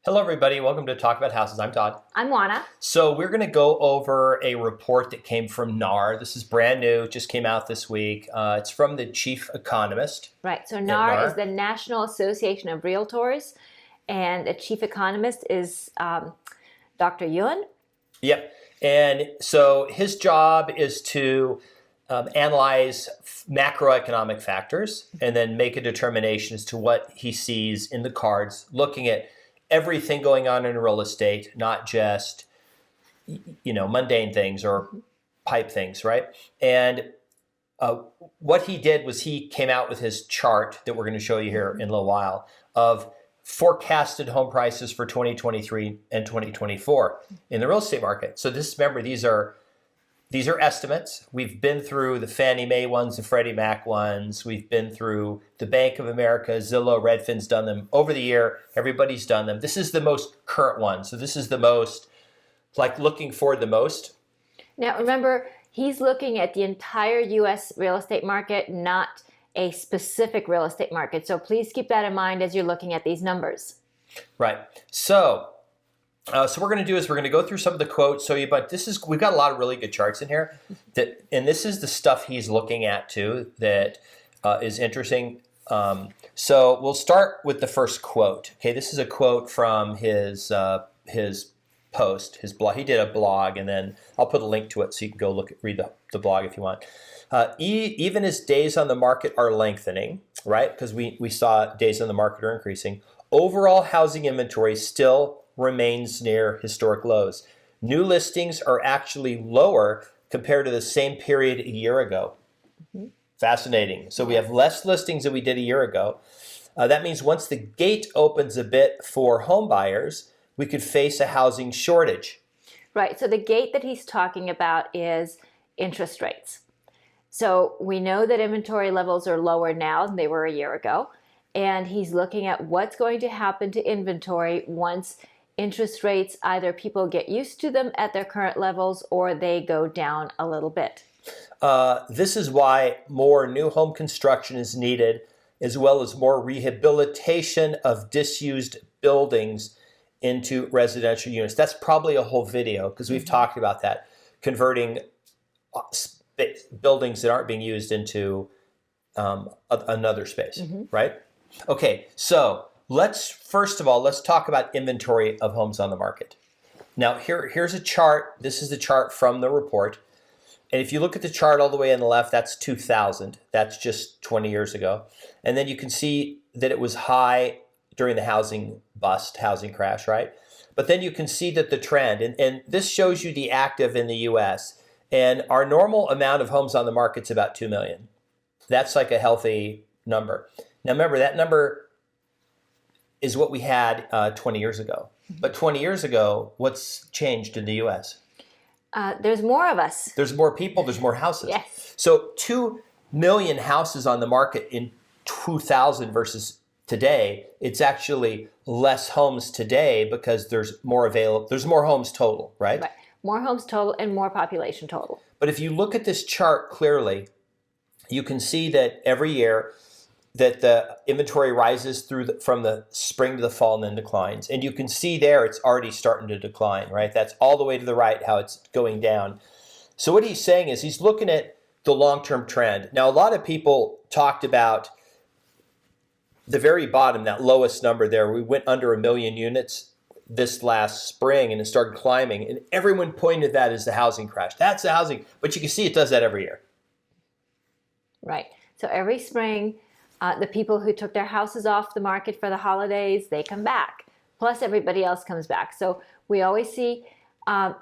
Hello, everybody. Welcome to Talk About Houses. I'm Todd. I'm Oana. So we're going to go over a report that came from NAR. This is brand new, just came out this week. It's from the Chief Economist. Right. So at NAR is the National Association of Realtors, and the chief economist is Dr. Yuan. Yep. And so his job is to analyze macroeconomic factors and then make a determination as to what he sees in the cards, looking at everything going on in real estate, not just, mundane things or pipe things, right? And what he did was he came out with his chart that we're going to show you here in a little while of forecasted home prices for 2023 and 2024 in the real estate market. So remember, these are estimates. We've been through the Fannie Mae ones, the Freddie Mac ones. We've been through the Bank of America, Zillow, Redfin's done them over the year. Everybody's done them. This is the most current one. So this is the most, looking forward the most. Now, remember, he's looking at the entire U.S. real estate market, not a specific real estate market. So please keep that in mind as you're looking at these numbers. Right. So what we're going to do is we're going to go through some of the quotes. We've got a lot of really good charts in here, and this is the stuff he's looking at too that is interesting. So we'll start with the first quote. Okay, this is a quote from his post, his blog. He did a blog, and then I'll put a link to it so you can go read the blog if you want. Even as days on the market are lengthening, right? Because we saw days on the market are increasing. Overall housing inventory still remains near historic lows. New listings are actually lower compared to the same period a year ago. Mm-hmm. Fascinating. So we have less listings than we did a year ago. That means once the gate opens a bit for home buyers, we could face a housing shortage. Right. So the gate that he's talking about is interest rates. So we know that inventory levels are lower now than they were a year ago. And he's looking at what's going to happen to inventory once interest rates, either people get used to them at their current levels or they go down a little bit. This is why more new home construction is needed, as well as more rehabilitation of disused buildings into residential units. That's probably a whole video because we've talked about that, converting buildings that aren't being used into another space, right? Okay, so let's talk about inventory of homes on the market. Now, here's a chart. This is the chart from the report. And if you look at the chart all the way on the left, that's 2000. That's just 20 years ago. And then you can see that it was high during the housing crash, right? But then you can see that the trend, and this shows you the active in the U.S., and our normal amount of homes on the market is about 2 million. That's like a healthy number. Now, remember, that number is what we had 20 years ago. But 20 years ago, what's changed in the U.S.? There's more of us. There's more people, there's more houses. Yes. So 2 million houses on the market in 2000 versus today, it's actually less homes today because there's more homes total, right? Right. More homes total and more population total. But if you look at this chart clearly, you can see that every year that the inventory rises from the spring to the fall and then declines. And you can see there it's already starting to decline, right? That's all the way to the right, how it's going down. So what he's saying is he's looking at the long-term trend. Now, a lot of people talked about the very bottom, that lowest number there. We went under 1 million units this last spring and it started climbing. And everyone pointed that as the housing crash. That's the housing. But you can see it does that every year. Right. So every spring, the people who took their houses off the market for the holidays, they come back. Plus everybody else comes back. So we always see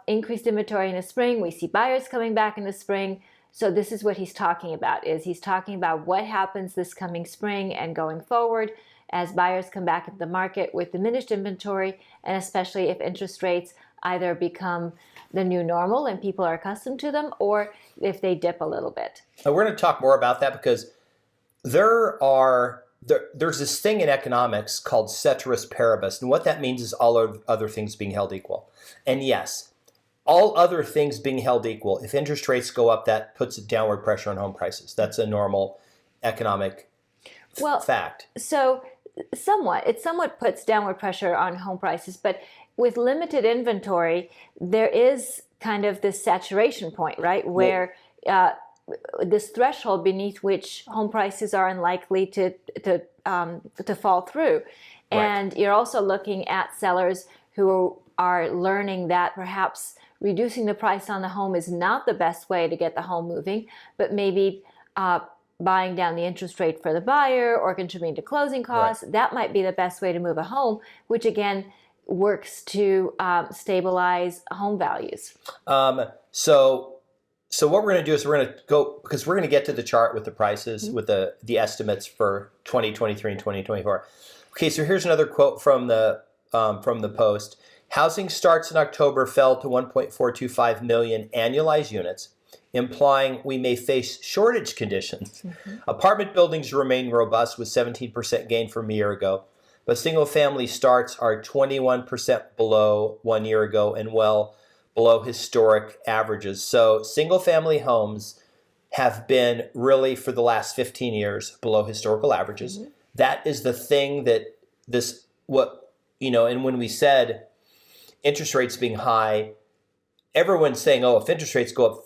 increased inventory in the spring. We see buyers coming back in the spring. So this is what he's talking about, he's talking about what happens this coming spring and going forward as buyers come back into the market with diminished inventory, and especially if interest rates either become the new normal and people are accustomed to them, or if they dip a little bit. And we're going to talk more about that because there's this thing in economics called ceteris paribus, and what that means is all of other things being held equal. And yes, all other things being held equal, if interest rates go up, that puts downward pressure on home prices. That's a normal economic fact. So It somewhat puts downward pressure on home prices, but with limited inventory, there is kind of this saturation point, right? Where this threshold beneath which home prices are unlikely to fall through. And you're also looking at sellers who are learning that perhaps reducing the price on the home is not the best way to get the home moving, but maybe buying down the interest rate for the buyer or contributing to closing costs. That might be the best way to move a home, which again works to stabilize home values. So what we're going to do is we're going to go, because we're going to get to the chart with the prices, with the estimates for 2023 and 2024. Okay, so here's another quote from the Post. Housing starts in October fell to 1.425 million annualized units, implying we may face shortage conditions. Apartment buildings remain robust with 17% gain from a year ago, but single-family starts are 21% below 1 year ago and well below historic averages. So single-family homes have been really, for the last 15 years, below historical averages. That is the thing that and when we said interest rates being high, everyone's saying, if interest rates go up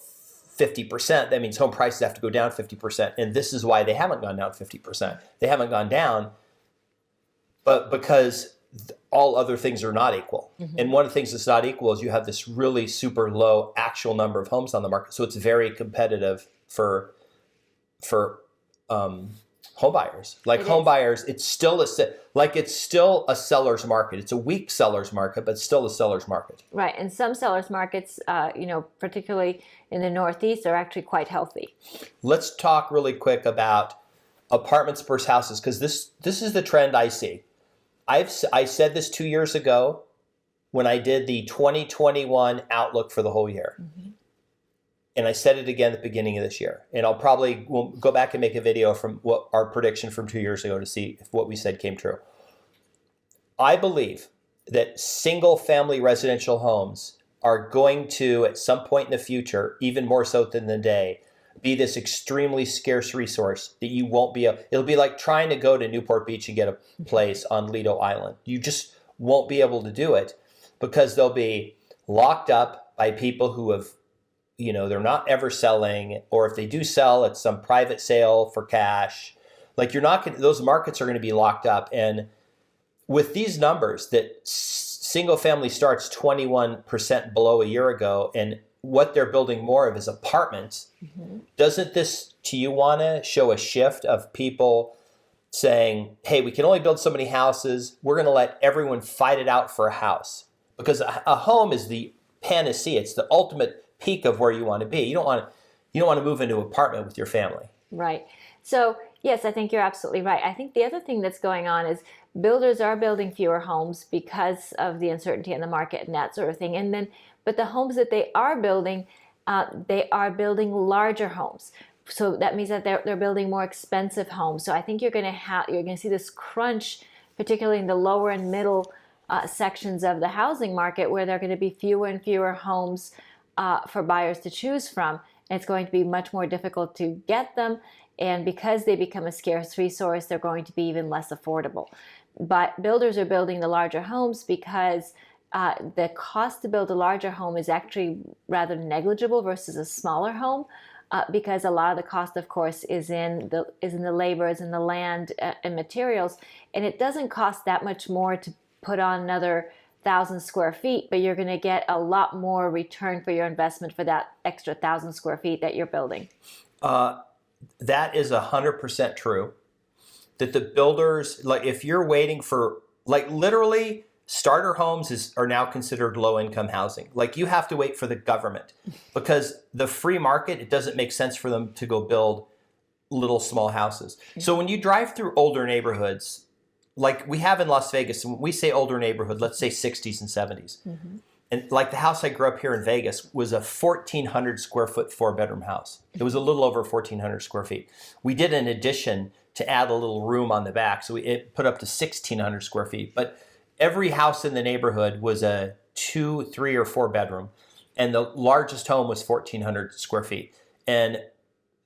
50%, that means home prices have to go down 50%. And this is why they haven't gone down 50%. They haven't gone down, but because all other things are not equal. And one of the things that's not equal is you have this really super low actual number of homes on the market. So it's very competitive for home buyers. Home buyers, it's still a seller's market. It's a weak seller's market, but still a seller's market. Right, and some sellers markets, particularly in the Northeast, are actually quite healthy. Let's talk really quick about apartments versus houses, because this is the trend I see. I said this 2 years ago when I did the 2021 outlook for the whole year. And I said it again at the beginning of this year. And we'll go back and make a video from what our prediction from 2 years ago to see if what we said came true. I believe that single family residential homes are going to, at some point in the future, even more so than today, be this extremely scarce resource that you won't be able. It'll be like trying to go to Newport Beach and get a place on Lido Island. You just won't be able to do it because they'll be locked up by people who have, they're not ever selling, or if they do sell, it's some private sale for cash. Those markets are going to be locked up. And with these numbers that single family starts 21% below a year ago, and what they're building more of is apartments. Doesn't this, to you, Oana, show a shift of people saying, hey, we can only build so many houses. We're going to let everyone fight it out for a house. Because a home is the panacea. It's the ultimate peak of where you want to be. You don't want to move into an apartment with your family. Right. So, yes, I think you're absolutely right. I think the other thing that's going on is builders are building fewer homes because of the uncertainty in the market and that sort of thing. But the homes that they are building larger homes. So that means that they're building more expensive homes. So I think you're going to see this crunch, particularly in the lower and middle sections of the housing market, where there are going to be fewer and fewer homes for buyers to choose from. And it's going to be much more difficult to get them. And because they become a scarce resource, they're going to be even less affordable. But builders are building the larger homes because the cost to build a larger home is actually rather negligible versus a smaller home, because a lot of the cost, of course, is in the labor, is in the land and materials, and it doesn't cost that much more to put on another 1,000 square feet, but you're going to get a lot more return for your investment for that extra 1,000 square feet that you're building. That is 100% true. That the builders, if you're waiting for, literally, starter homes are now considered low-income housing. You have to wait for the government, because the free market, it doesn't make sense for them to go build little small houses. So when you drive through older neighborhoods, like we have in Las Vegas, and when we say older neighborhood, let's say 60s and 70s. And the house I grew up here in Vegas was a 1,400 square foot 4-bedroom house. It was a little over 1,400 square feet. We did an addition to add a little room on the back, so it put up to 1,600 square feet. But every house in the neighborhood was a 2, 3, or 4 bedroom, and the largest home was 1,400 square feet. And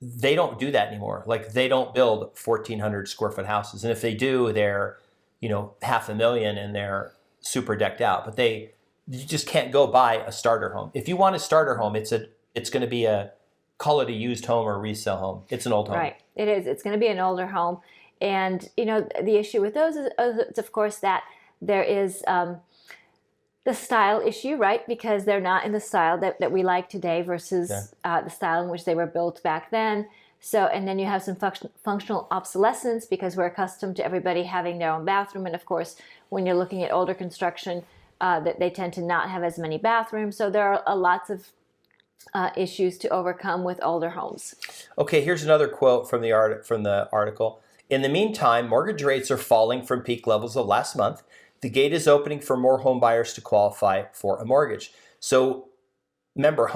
they don't do that anymore. They don't build 1,400 square foot houses, and if they do, they're $500,000 and they're super decked out, but you just can't go buy a starter home. If you want a starter home, it's going to be call it a used home or a resale home. It's an old home. Right. It is. It's going to be an older home. And, the issue with those is, of course, that there is the style issue, right? Because they're not in the style that we like today versus the style in which they were built back then. So, and then you have some functional obsolescence because we're accustomed to everybody having their own bathroom. And of course, when you're looking at older construction, that they tend to not have as many bathrooms. So there are lots of issues to overcome with older homes. Okay, here's another quote from the article. In the meantime, mortgage rates are falling from peak levels of last month. The gate is opening for more home buyers to qualify for a mortgage. So remember,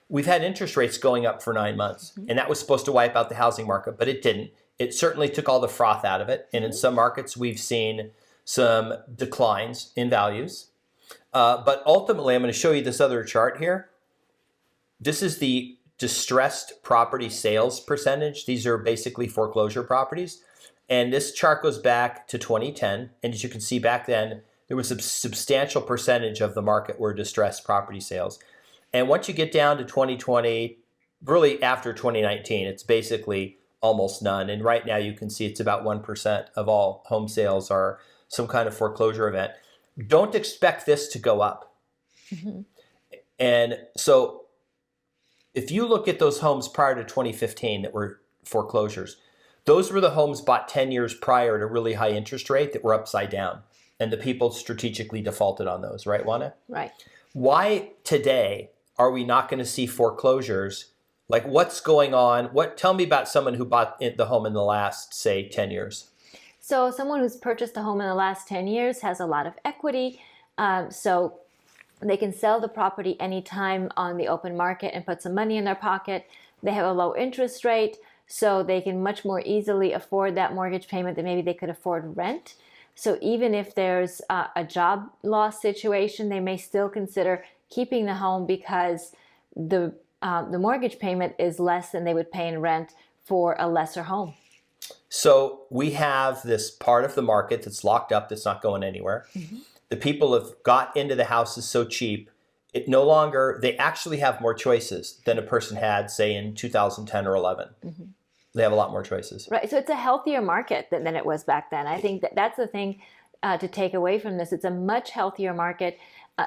we've had interest rates going up for 9 months, and that was supposed to wipe out the housing market, but it didn't. It certainly took all the froth out of it. And in some markets, we've seen some declines in values. But ultimately, I'm going to show you this other chart here. This is the distressed property sales percentage. These are basically foreclosure properties. And this chart goes back to 2010. And as you can see back then, there was a substantial percentage of the market were distressed property sales. And once you get down to 2020, really after 2019, it's basically almost none. And right now you can see it's about 1% of all home sales are some kind of foreclosure event. Don't expect this to go up. Mm-hmm. And so if you look at those homes prior to 2015 that were foreclosures, those were the homes bought 10 years prior at a really high interest rate that were upside down. And the people strategically defaulted on those, right, Oana? Right. Why today are we not going to see foreclosures? Like, what's going on? Tell me about someone who bought the home in the last, say, 10 years. So someone who's purchased a home in the last 10 years has a lot of equity. So they can sell the property anytime on the open market and put some money in their pocket. They have a low interest rate, so they can much more easily afford that mortgage payment than maybe they could afford rent. So even if there's a job loss situation, they may still consider keeping the home because the mortgage payment is less than they would pay in rent for a lesser home. So we have this part of the market that's locked up, that's not going anywhere. Mm-hmm. The people have got into the houses so cheap, they actually have more choices than a person had, say, in 2010 or 11. Mm-hmm. They have a lot more choices. Right. So it's a healthier market than it was back then. I think that's the thing to take away from this. It's a much healthier market.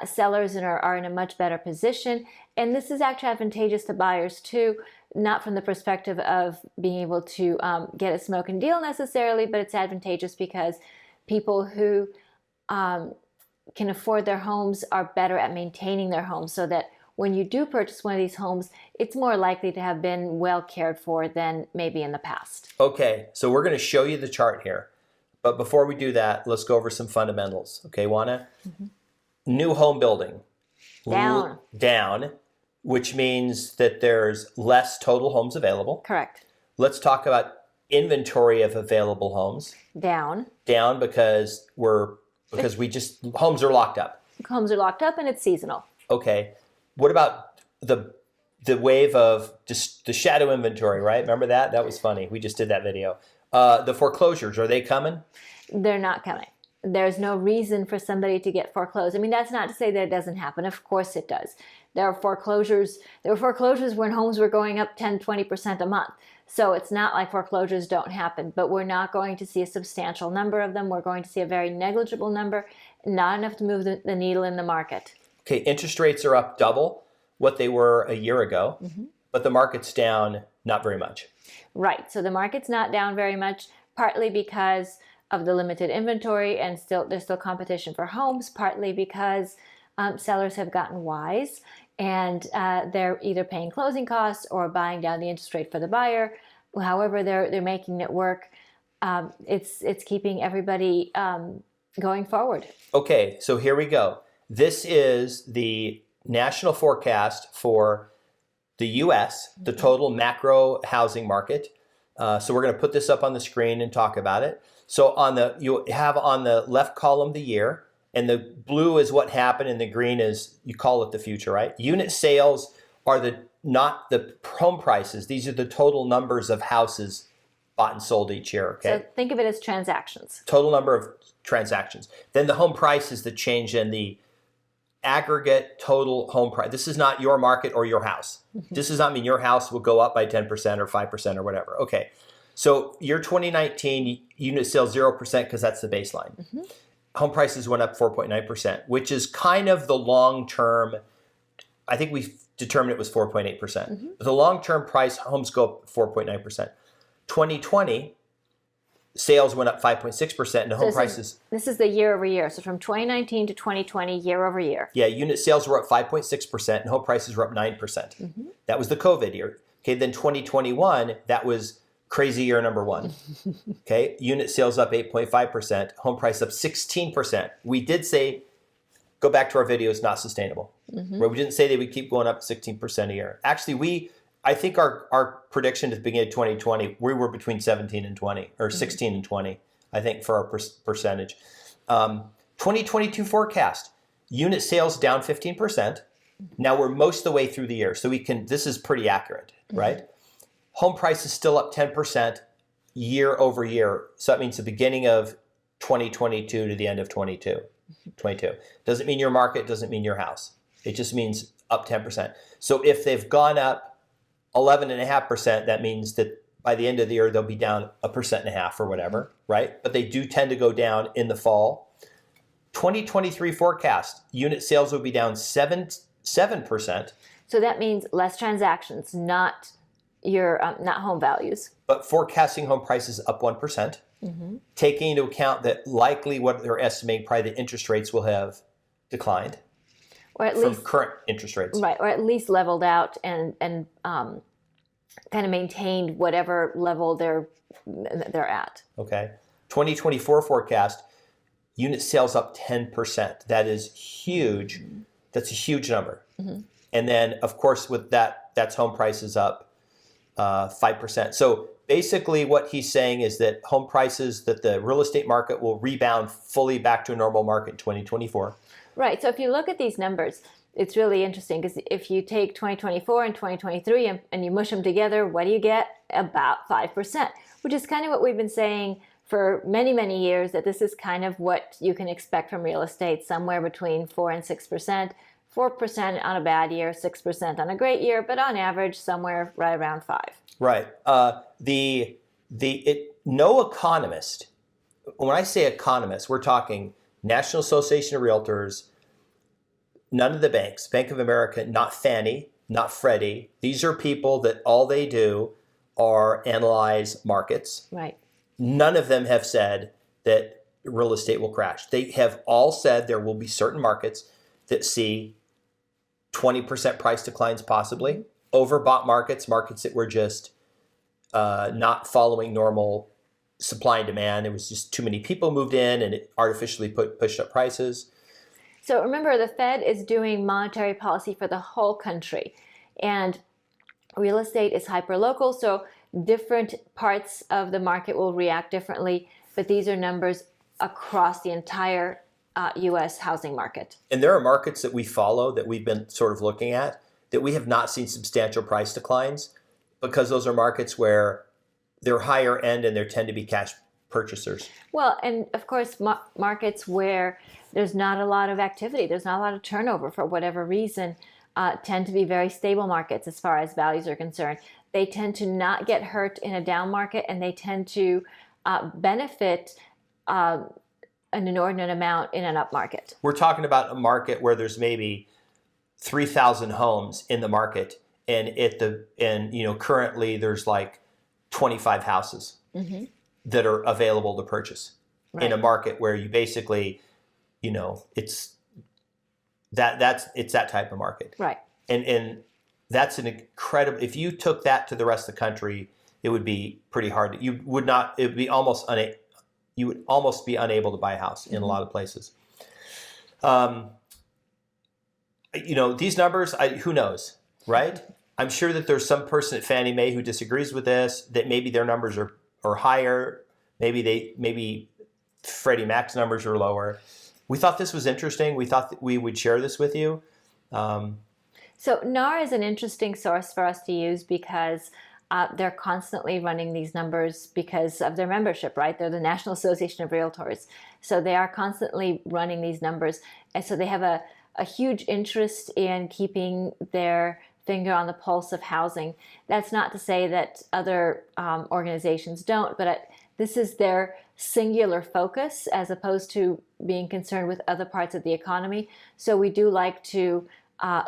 Sellers are in a much better position. And this is actually advantageous to buyers too, not from the perspective of being able to get a smoke and deal necessarily, but it's advantageous because people who can afford their homes are better at maintaining their homes, so that when you do purchase one of these homes, it's more likely to have been well cared for than maybe in the past. Okay, so we're going to show you the chart here. But before we do that, let's go over some fundamentals. Okay, Oana? Mm-hmm. New home building. Down, which means that there's less total homes available. Correct. Let's talk about inventory of available homes. Down because homes are locked up. Homes are locked up and it's seasonal. Okay. What about the wave of just the shadow inventory, right? Remember that? That was funny. We just did that video. The foreclosures, are they coming? They're not coming. There's no reason for somebody to get foreclosed. I mean, that's not to say that it doesn't happen. Of course it does. There were foreclosures when homes were going up 10, 20% a month. So it's not like foreclosures don't happen, but we're not going to see a substantial number of them. We're going to see a very negligible number, not enough to move the needle in the market. Okay, interest rates are up double what they were a year ago, mm-hmm. but the market's down not very much. Right, so the market's not down very much, partly because of the limited inventory and there's still competition for homes, partly because sellers have gotten wise and they're either paying closing costs or buying down the interest rate for the buyer. However, they're making it work. It's keeping everybody going forward. Okay, so here we go. This is the national forecast for the U.S., the total macro housing market. So we're going to put this up on the screen and talk about it. So you have on the left column the year, and the blue is what happened, and the green is, you call it the future, right? Unit sales are not the home prices. These are the total numbers of houses bought and sold each year. Okay. So think of it as transactions. Total number of transactions. Then the home price is the change in the aggregate total home price. This is not your market or your house. This does not mean your house will go up by 10% or 5% or whatever. Okay. So year 2019, unit sales 0% because that's the baseline. Home prices went up 4.9%, which is kind of the long-term, I think we determined it was 4.8%. But the long-term price, homes go up 4.9%. 2020, sales went up 5.6%, and the home prices... This is the year over year. So from 2019 to 2020, year over year. Yeah, unit sales were up 5.6%, and home prices were up 9%. That was the COVID year. Okay, then 2021, that was crazy year number one. Okay, unit sales up 8.5%, home price up 16%. We did say, go back to our video, it's not sustainable. Where we didn't say they would keep going up 16% a year. Actually, I think our prediction at the beginning of 2020, we were between 17 and 20, or 16 and 20, I think, for our percentage. 2022 forecast, unit sales down 15%. Now we're most of the way through the year, so this is pretty accurate, right? Home price is still up 10% year over year. So that means the beginning of 2022 to the end of 22. Doesn't mean your market, doesn't mean your house. It just means up 10%. So if they've gone up 11.5%, that means that by the end of the year, they'll be down 1.5% or whatever, right? But they do tend to go down in the fall. 2023 forecast, unit sales will be down 7%. So that means less transactions, not not home values. But forecasting home prices up 1%, taking into account that likely what they're estimating, probably the interest rates will have declined. Or at from least current interest rates. Right, or at least leveled out and kind of maintained whatever level they're at. Okay. 2024 forecast, unit sales up 10%. That is huge. That's a huge number. And then, of course, with that's home prices up 5%. So basically what he's saying is that home prices, that the real estate market will rebound fully back to a normal market in 2024. Right. So if you look at these numbers, it's really interesting because if you take 2024 and 2023 and you mush them together, what do you get? About 5%, which is kind of what we've been saying for many, many years, that this is kind of what you can expect from real estate, somewhere between 4 and 6%, 4% on a bad year, 6% on a great year, but on average, somewhere right around 5. Right. No economist, when I say economist, we're talking National Association of Realtors, none of the banks, Bank of America, not Fannie, not Freddie. These are people that all they do are analyze markets. Right. None of them have said that real estate will crash. They have all said there will be certain markets that see 20% price declines possibly, overbought markets that were just not following normal supply and demand. It was just too many people moved in and it artificially pushed up prices. So remember, the Fed is doing monetary policy for the whole country, and real estate is hyperlocal, so different parts of the market will react differently, but these are numbers across the entire U.S. housing market. And there are markets that we follow that we've been sort of looking at that we have not seen substantial price declines because those are markets where they're higher end and they tend to be cash purchasers. Well, and of course, markets where there's not a lot of activity, there's not a lot of turnover for whatever reason, tend to be very stable markets as far as values are concerned. They tend to not get hurt in a down market, and they tend to benefit an inordinate amount in an up market. We're talking about a market where there's maybe 3,000 homes in the market, and currently there's like 25 houses that are available to purchase in a market where you basically, it's that type of market. Right. And that's an incredible, if you took that to the rest of the country, it would be pretty hard. You would almost be unable to buy a house in a lot of places. These numbers, who knows, right? I'm sure that there's some person at Fannie Mae who disagrees with this, that maybe their numbers are higher. Maybe Freddie Mac's numbers are lower. We thought this was interesting. We thought that we would share this with you. So NAR is an interesting source for us to use because they're constantly running these numbers because of their membership, right? They're the National Association of Realtors. So they are constantly running these numbers. And so they have a huge interest in keeping their finger on the pulse of housing. That's not to say that other organizations don't, but this is their singular focus as opposed to being concerned with other parts of the economy. So we do like to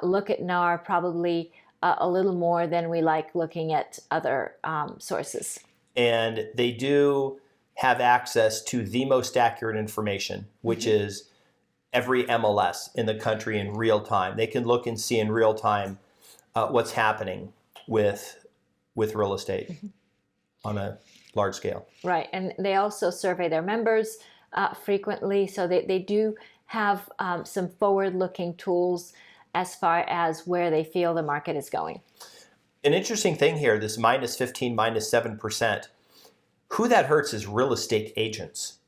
look at NAR probably a little more than we like looking at other sources. And they do have access to the most accurate information, which is every MLS in the country in real time. They can look and see in real time what's happening with real estate on a large scale. Right, and they also survey their members frequently, so they do have some forward-looking tools as far as where they feel the market is going. An interesting thing here, this minus 15, minus 7%, who that hurts is real estate agents.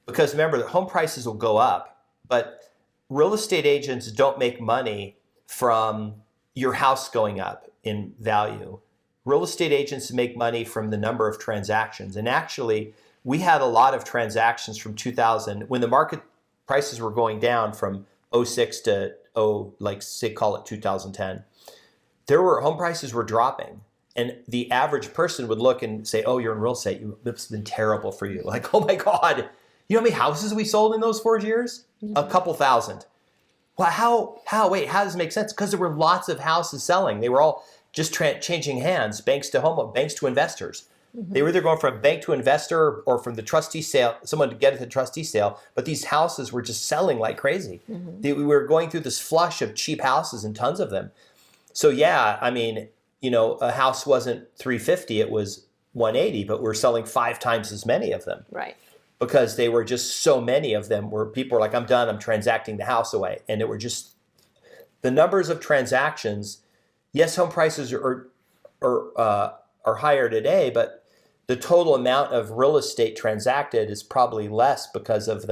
Because remember, the home prices will go up, but real estate agents don't make money from your house going up in value. Real estate agents make money from the number of transactions. And actually, we had a lot of transactions from 2000 when the market prices were going down from 06 to call it 2010. Home prices were dropping. And the average person would look and say, oh, you're in real estate. It's been terrible for you. Like, oh my God. You know how many houses we sold in those 4 years? A couple thousand. Well, how does it make sense? Because there were lots of houses selling. They were all just changing hands, banks to investors. They were either going from bank to investor or from the trustee sale, someone to get it to the trustee sale. But these houses were just selling like crazy. We were going through this flush of cheap houses and tons of them. So yeah, I mean, a house wasn't $350, it was $180, but we're selling 5 times as many of them. Right. Because they were just so many of them where people were like, I'm done, I'm transacting the house away. And it were just the numbers of transactions. Yes, home prices are higher today, but the total amount of real estate transacted is probably less because of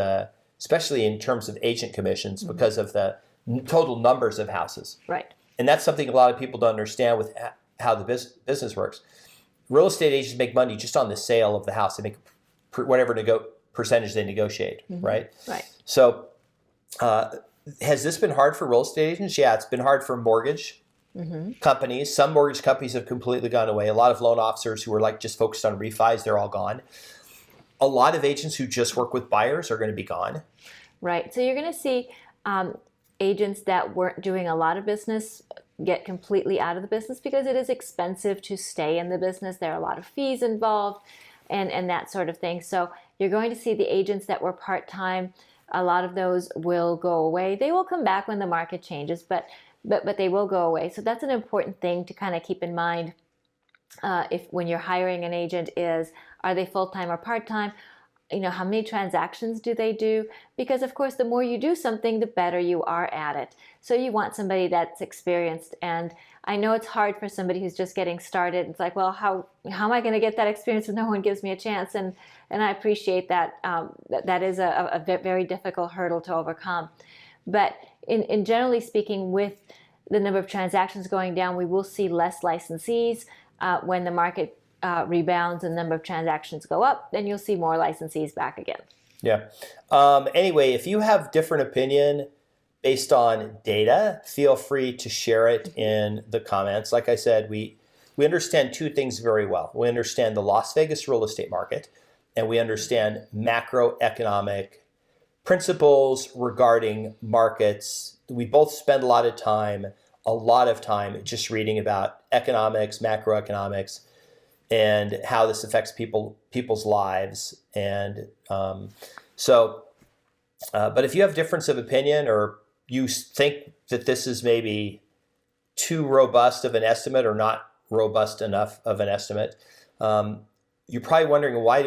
especially in terms of agent commissions, because of the total numbers of houses. Right. And that's something a lot of people don't understand with how the business works. Real estate agents make money just on the sale of the house. They make whatever percentage they negotiate, right? Right. So has this been hard for real estate agents? Yeah, it's been hard for mortgage companies. Some mortgage companies have completely gone away. A lot of loan officers who were just focused on refis, they're all gone. A lot of agents who just work with buyers are going to be gone. Right. So you're going to see agents that weren't doing a lot of business get completely out of the business because it is expensive to stay in the business. There are a lot of fees involved and that sort of thing. So you're going to see the agents that were part-time, a lot of those will go away. They will come back when the market changes, but they will go away. So that's an important thing to kind of keep in mind when you're hiring an agent is, are they full-time or part-time? How many transactions do they do? Because of course, the more you do something, the better you are at it. So you want somebody that's experienced. And I know it's hard for somebody who's just getting started. It's like, well, how am I going to get that experience if no one gives me a chance? And I appreciate that. That is a very difficult hurdle to overcome. But in generally speaking, with the number of transactions going down, we will see less licensees when the market rebounds and the number of transactions go up, then you'll see more licensees back again. Yeah. Anyway, if you have different opinion based on data, feel free to share it in the comments. Like I said, we understand 2 things very well. We understand the Las Vegas real estate market, and we understand macroeconomic principles regarding markets. We both spend a lot of time just reading about economics, macroeconomics, and how this affects people's lives. And but if you have difference of opinion or you think that this is maybe too robust of an estimate or not robust enough of an estimate, you're probably wondering why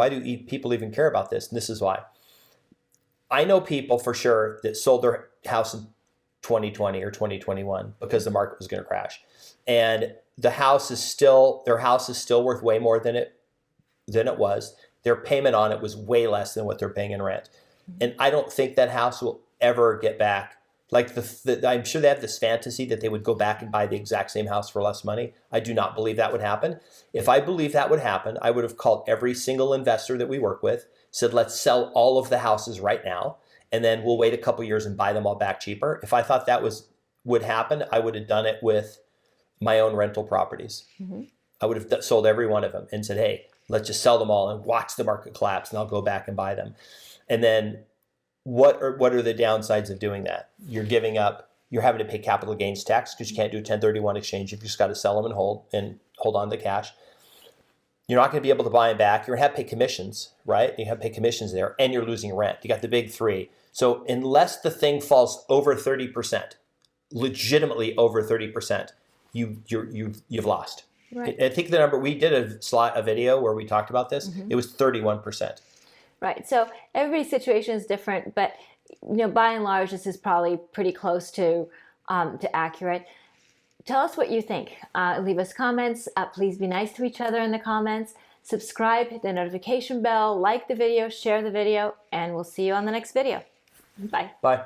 do people even care about this? And this is why. I know people for sure that sold their house in 2020 or 2021 because the market was going to crash. And their house is still worth way more than it was. Their payment on it was way less than what they're paying in rent. And I don't think that house will ever get back Like I'm sure they have this fantasy that they would go back and buy the exact same house for less money. I do not believe that would happen. If I believed that would happen, I would have called every single investor that we work with, said, let's sell all of the houses right now, and then we'll wait a couple years and buy them all back cheaper. If I thought that would happen, I would have done it with my own rental properties. Mm-hmm. I would have sold every one of them and said, hey, let's just sell them all and watch the market collapse, and I'll go back and buy them. And then what are the downsides of doing that? You're having to pay capital gains tax because you can't do a 1031 exchange. You've just got to sell them and hold on to the cash. You're not going to be able to buy them back. You're going to have to pay commissions, right? You have to pay commissions there, and you're losing rent. You got the big three. So unless the thing falls over 30%, legitimately over 30%, you've lost. Right. I think the number, we did a video where we talked about this. Mm-hmm. It was 31%. Right. So everybody's situation is different, but by and large, this is probably pretty close to accurate. Tell us what you think. Leave us comments. Please be nice to each other in the comments. Subscribe, hit the notification bell, like the video, share the video, and we'll see you on the next video. Bye. Bye.